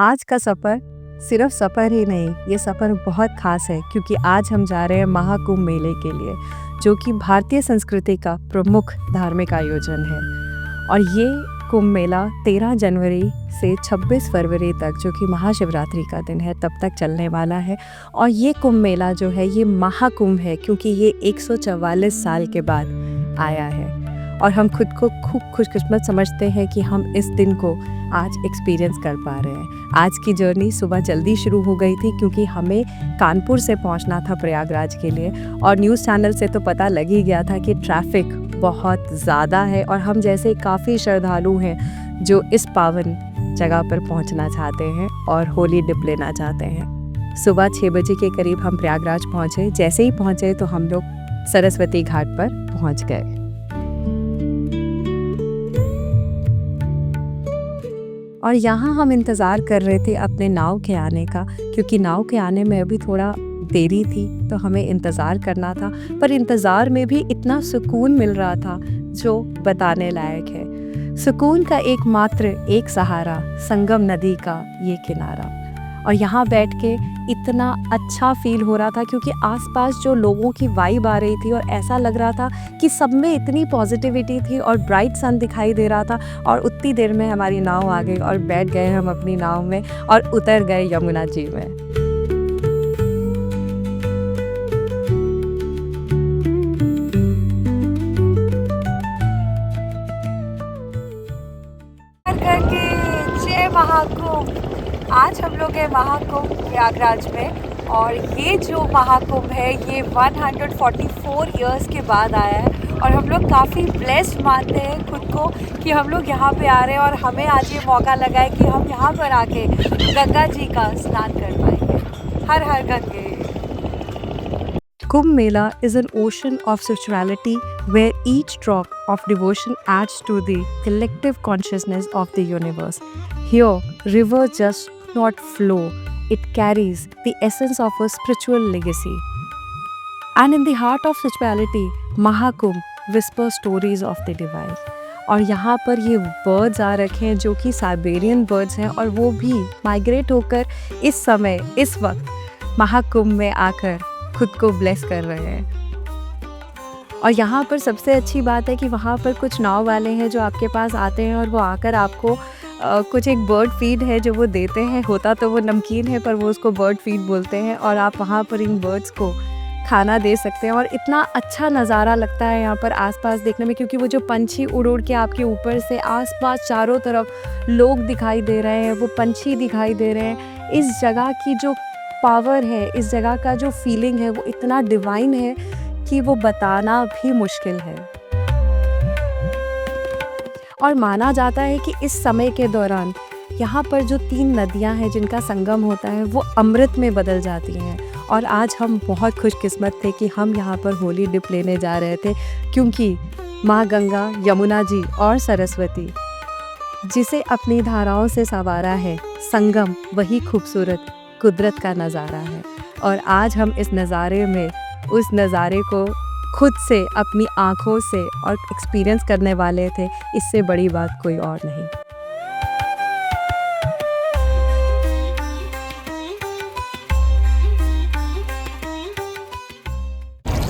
आज का सफ़र सिर्फ सफ़र ही नहीं, ये सफ़र बहुत ख़ास है क्योंकि आज हम जा रहे हैं महाकुंभ मेले के लिए, जो कि भारतीय संस्कृति का प्रमुख धार्मिक आयोजन है। और ये कुंभ मेला 13 जनवरी से 26 फरवरी तक, जो कि महाशिवरात्रि का दिन है, तब तक चलने वाला है। और ये कुंभ मेला जो है ये महाकुंभ है क्योंकि ये 144 साल के बाद आया है। और हम खुद को खूब खुशकिस्मत समझते हैं कि हम इस दिन को आज एक्सपीरियंस कर पा रहे हैं। आज की जर्नी सुबह जल्दी शुरू हो गई थी क्योंकि हमें कानपुर से पहुंचना था प्रयागराज के लिए, और न्यूज़ चैनल से तो पता लग ही गया था कि ट्रैफिक बहुत ज़्यादा है और हम जैसे काफ़ी श्रद्धालु हैं जो इस पावन जगह पर पहुंचना चाहते हैं और होली डिप लेना चाहते हैं। सुबह 6 बजे के करीब हम प्रयागराज पहुँचे। जैसे ही पहुँचे तो हम लोग सरस्वती घाट पर पहुँच गए। और यहाँ हम इंतज़ार कर रहे थे अपने नाव के आने का, क्योंकि नाव के आने में अभी थोड़ा देरी थी तो हमें इंतज़ार करना था। पर इंतज़ार में भी इतना सुकून मिल रहा था जो बताने लायक है। सुकून का एकमात्र एक सहारा संगम नदी का ये किनारा। और यहाँ बैठ के इतना अच्छा फील हो रहा था क्योंकि आसपास जो लोगों की वाइब आ रही थी और ऐसा लग रहा था कि सब में इतनी पॉजिटिविटी थी और ब्राइट सन दिखाई दे रहा था। और उतनी देर में हमारी नाव आ गई और बैठ गए हम अपनी नाव में और उतर गए यमुना जी में। जय महाकुंभ। आज हम लोग हैं महाकुंभ प्रयागराज में, और ये जो महाकुंभ है ये 144 इयर्स के बाद आया है। और हम लोग काफ़ी ब्लेस्ड मानते हैं खुद को कि हम लोग यहाँ पे आ रहे हैं और हमें आज ये मौका लगा है कि हम यहाँ पर आके गंगा जी का स्नान कर पाएंगे। हर हर Gange. Kumbh Mela is an ocean of spirituality where each drop of devotion adds to the collective consciousness of the universe. Here, rivers just not flow, it carries the essence of a spiritual legacy. And in the heart of spirituality, Mahakumbh whispers stories of the divine. और यहाँ पर ये birds आ रखे हैं जो कि Siberian birds हैं, और वो भी माइग्रेट होकर इस समय इस वक्त महाकुंभ में आकर खुद को ब्लेस कर रहे हैं। और यहाँ पर सबसे अच्छी बात है कि वहाँ पर कुछ नाव वाले हैं जो आपके पास आते हैं और वो आकर आपको कुछ एक बर्ड फीड है जो वो देते हैं। होता तो वो नमकीन है पर वो उसको बर्ड फीड बोलते हैं, और आप वहाँ पर इन बर्ड्स को खाना दे सकते हैं। और इतना अच्छा नज़ारा लगता है यहाँ पर आसपास देखने में, क्योंकि वो जो पंछी उड़ उड़ के आपके ऊपर से आसपास चारों तरफ लोग दिखाई दे रहे हैं, वो पंछी दिखाई दे रहे हैं। इस जगह की जो पावर है, इस जगह का जो फीलिंग है वो इतना डिवाइन है कि वो बताना भी मुश्किल है। और माना जाता है कि इस समय के दौरान यहाँ पर जो 3 नदियाँ हैं जिनका संगम होता है वो अमृत में बदल जाती हैं। और आज हम बहुत खुशकिस्मत थे कि हम यहाँ पर होली डिप लेने जा रहे थे, क्योंकि माँ गंगा, यमुना जी और सरस्वती जिसे अपनी धाराओं से संवारा है, संगम वही खूबसूरत कुदरत का नज़ारा है। और आज हम इस नज़ारे में उस नज़ारे को खुद से अपनी आँखों से और एक्सपीरियंस करने वाले थे। इससे बड़ी बात कोई और नहीं।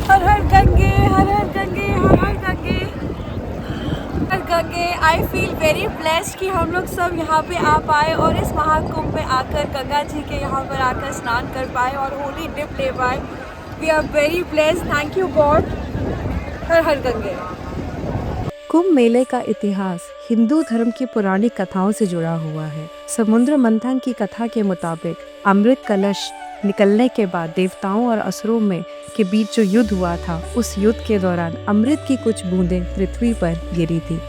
हर हर गंगे, हर हर गंगे, हर हर गंगे, हर गंगे। आई फील वेरी ब्लेस्ड कि हम लोग सब यहाँ पे आ पाए और इस महाकुंभ में आकर गंगा जी के यहाँ पर आकर स्नान कर पाए और होली डिप ले पाए। We are very blessed. Thank you God. हर हर गंगे। कुंभ मेले का इतिहास हिंदू धर्म की पुरानी कथाओं से जुड़ा हुआ है। समुद्र मंथन की कथा के मुताबिक अमृत कलश निकलने के बाद देवताओं और असुरों में के बीच जो युद्ध हुआ था, उस युद्ध के दौरान अमृत की कुछ बूंदें पृथ्वी पर गिरी थी।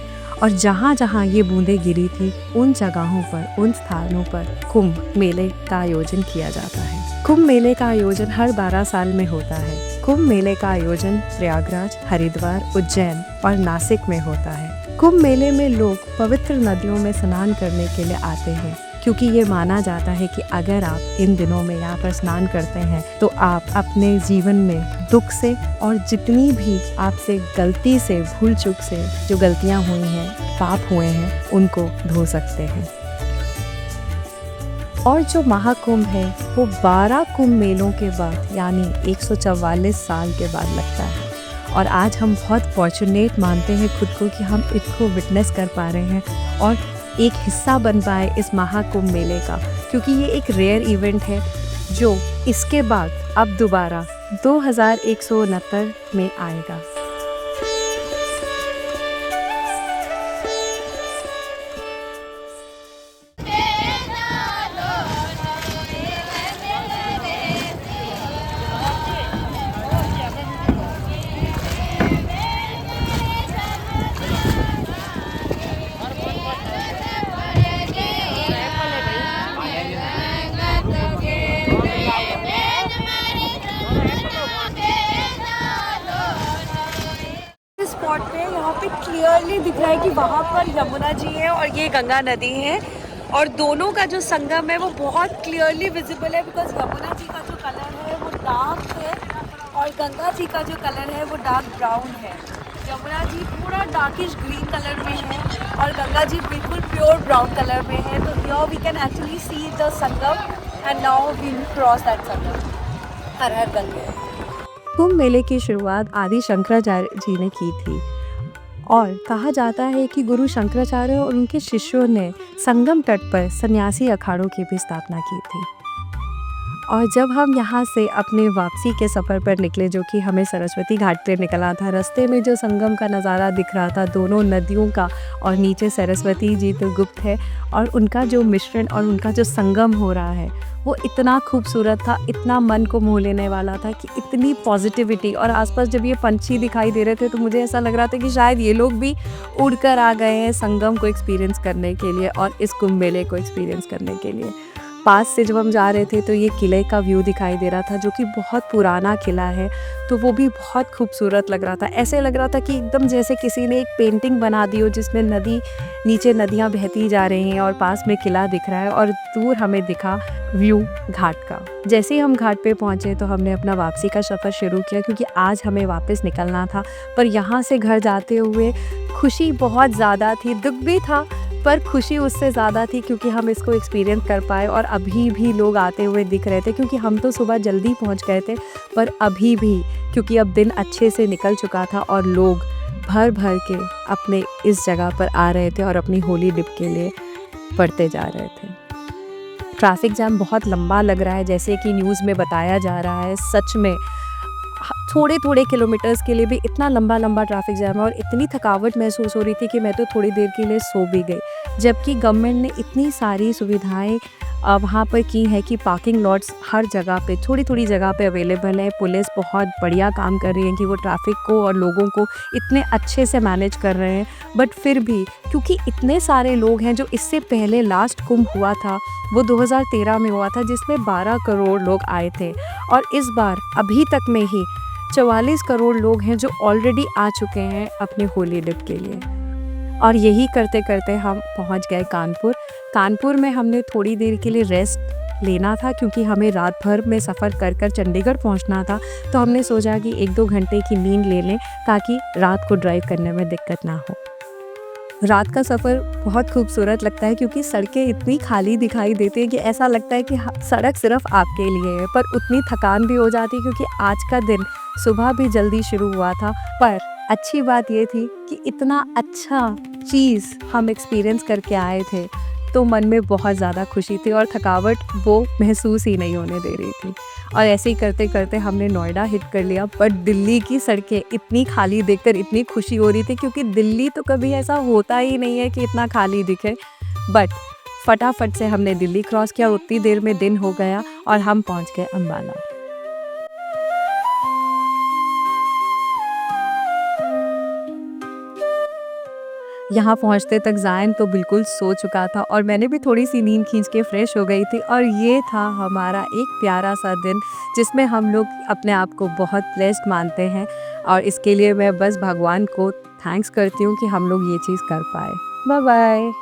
और जहाँ जहाँ ये बूंदें गिरी थी उन जगहों पर, उन स्थानों पर कुंभ मेले का आयोजन किया जाता है। कुंभ मेले का आयोजन हर 12 साल में होता है। कुंभ मेले का आयोजन प्रयागराज, हरिद्वार, उज्जैन और नासिक में होता है। कुंभ मेले में लोग पवित्र नदियों में स्नान करने के लिए आते हैं, क्योंकि ये माना जाता है कि अगर आप इन दिनों में यहाँ पर स्नान करते हैं तो आप अपने जीवन में दुख से और जितनी भी आपसे गलती से, भूल चूक से जो गलतियाँ हुई हैं, पाप हुए हैं, उनको धो सकते हैं। और जो महाकुंभ है वो 12 कुंभ मेलों के बाद यानी 144 साल के बाद लगता है। और आज हम बहुत फॉर्चुनेट मानते हैं खुद को कि हम इसको विटनेस कर पा रहे हैं और एक हिस्सा बन पाए इस महाकुंभ मेले का, क्योंकि ये एक रेयर इवेंट है जो इसके बाद अब दोबारा 2169 में आएगा। स्पॉट पे यहाँ पे क्लियरली दिख रहा है कि वहाँ पर यमुना जी है और ये गंगा नदी है और दोनों का जो संगम है वो बहुत क्लियरली विजिबल है, बिकॉज यमुना जी का जो कलर है वो डार्क है और गंगा जी का जो कलर है वो डार्क ब्राउन है। यमुना जी पूरा डार्किश ग्रीन कलर में है और गंगा जी बिल्कुल प्योर ब्राउन कलर में है। तो here we can actually see the Sangam and now we cross that Sangam. हर हर गंगे। कुंभ मेले की शुरुआत आदि शंकराचार्य जी ने की थी और कहा जाता है कि गुरु शंकराचार्य और उनके शिष्यों ने संगम तट पर सन्यासी अखाड़ों की भी स्थापना की थी। और जब हम यहाँ से अपने वापसी के सफ़र पर निकले, जो कि हमें सरस्वती घाट पे निकला था, रास्ते में जो संगम का नज़ारा दिख रहा था दोनों नदियों का, और नीचे सरस्वती जी तो गुप्त है और उनका जो मिश्रण और उनका जो संगम हो रहा है वो इतना खूबसूरत था, इतना मन को मोह लेने वाला था कि इतनी पॉजिटिविटी। और आसपास जब ये पंछी दिखाई दे रहे थे तो मुझे ऐसा लग रहा था कि शायद ये लोग भी उड़कर आ गए हैं संगम को एक्सपीरियंस करने के लिए और इस कुंभ मेले को एक्सपीरियंस करने के लिए। पास से जब हम जा रहे थे तो ये किले का व्यू दिखाई दे रहा था, जो कि बहुत पुराना किला है, तो वो भी बहुत खूबसूरत लग रहा था। ऐसे लग रहा था कि एकदम जैसे किसी ने एक पेंटिंग बना दी हो जिसमें नदी नीचे नदियाँ बहती जा रही हैं और पास में किला दिख रहा है और दूर हमें दिखा व्यू घाट का। जैसे ही हम घाट पे पहुँचे तो हमने अपना वापसी का सफ़र शुरू किया, क्योंकि आज हमें वापस निकलना था। पर यहाँ से घर जाते हुए खुशी बहुत ज़्यादा थी, दुख भी था, पर खुशी उससे ज़्यादा थी क्योंकि हम इसको एक्सपीरियंस कर पाए। और अभी भी लोग आते हुए दिख रहे थे, क्योंकि हम तो सुबह जल्दी पहुंच गए थे, पर अभी भी क्योंकि अब दिन अच्छे से निकल चुका था और लोग भर भर के अपने इस जगह पर आ रहे थे और अपनी होली डिप के लिए पड़ते जा रहे थे। ट्रैफिक जाम बहुत लंबा लग रहा है, जैसे कि न्यूज़ में बताया जा रहा है। सच में थोड़े थोड़े किलोमीटर्स के लिए भी इतना लंबा लंबा ट्रैफिक जैम है और इतनी थकावट महसूस हो रही थी कि मैं तो थोड़ी देर के लिए सो भी गई। जबकि गवर्नमेंट ने इतनी सारी सुविधाएं वहाँ पर की है कि पार्किंग लॉट्स हर जगह पे थोड़ी थोड़ी जगह पे अवेलेबल है। पुलिस बहुत बढ़िया काम कर रही है कि वो ट्रैफिक को और लोगों को इतने अच्छे से मैनेज कर रहे हैं। बट फिर भी क्योंकि इतने सारे लोग हैं, जो इससे पहले लास्ट कुंभ हुआ था वो 2013 में हुआ था, जिसमें 12 करोड़ लोग आए थे, और इस बार अभी तक में ही 44 करोड़ लोग हैं जो ऑलरेडी आ चुके हैं अपनी होली डिप के लिए। और यही करते करते हम पहुंच गए कानपुर। कानपुर में हमने थोड़ी देर के लिए रेस्ट लेना था, क्योंकि हमें रात भर में सफ़र कर कर चंडीगढ़ पहुंचना था। तो हमने सोचा कि 1-2 घंटे की नींद ले लें ताकि रात को ड्राइव करने में दिक्कत ना हो। रात का सफ़र बहुत खूबसूरत लगता है, क्योंकि सड़कें इतनी खाली दिखाई देती हैं कि ऐसा लगता है कि सड़क सिर्फ आपके लिए है। पर उतनी थकान भी हो जाती है, क्योंकि आज का दिन सुबह भी जल्दी शुरू हुआ था। पर अच्छी बात ये थी कि इतना अच्छा चीज़ हम एक्सपीरियंस करके आए थे, तो मन में बहुत ज़्यादा खुशी थी और थकावट वो महसूस ही नहीं होने दे रही थी। और ऐसे ही करते करते हमने नोएडा हिट कर लिया। पर दिल्ली की सड़कें इतनी खाली देखकर इतनी खुशी हो रही थी, क्योंकि दिल्ली तो कभी ऐसा होता ही नहीं है कि इतना खाली दिखे। बट फटाफट से हमने दिल्ली क्रॉस किया और उतनी देर में दिन हो गया और हम पहुंच गए अम्बाला। यहाँ पहुँचते तक ज़ायन तो बिल्कुल सो चुका था और मैंने भी थोड़ी सी नींद खींच के फ्रेश हो गई थी। और ये था हमारा एक प्यारा सा दिन, जिसमें हम लोग अपने आप को बहुत ब्लेस्ड मानते हैं। और इसके लिए मैं बस भगवान को थैंक्स करती हूँ कि हम लोग ये चीज़ कर पाए। Bye bye.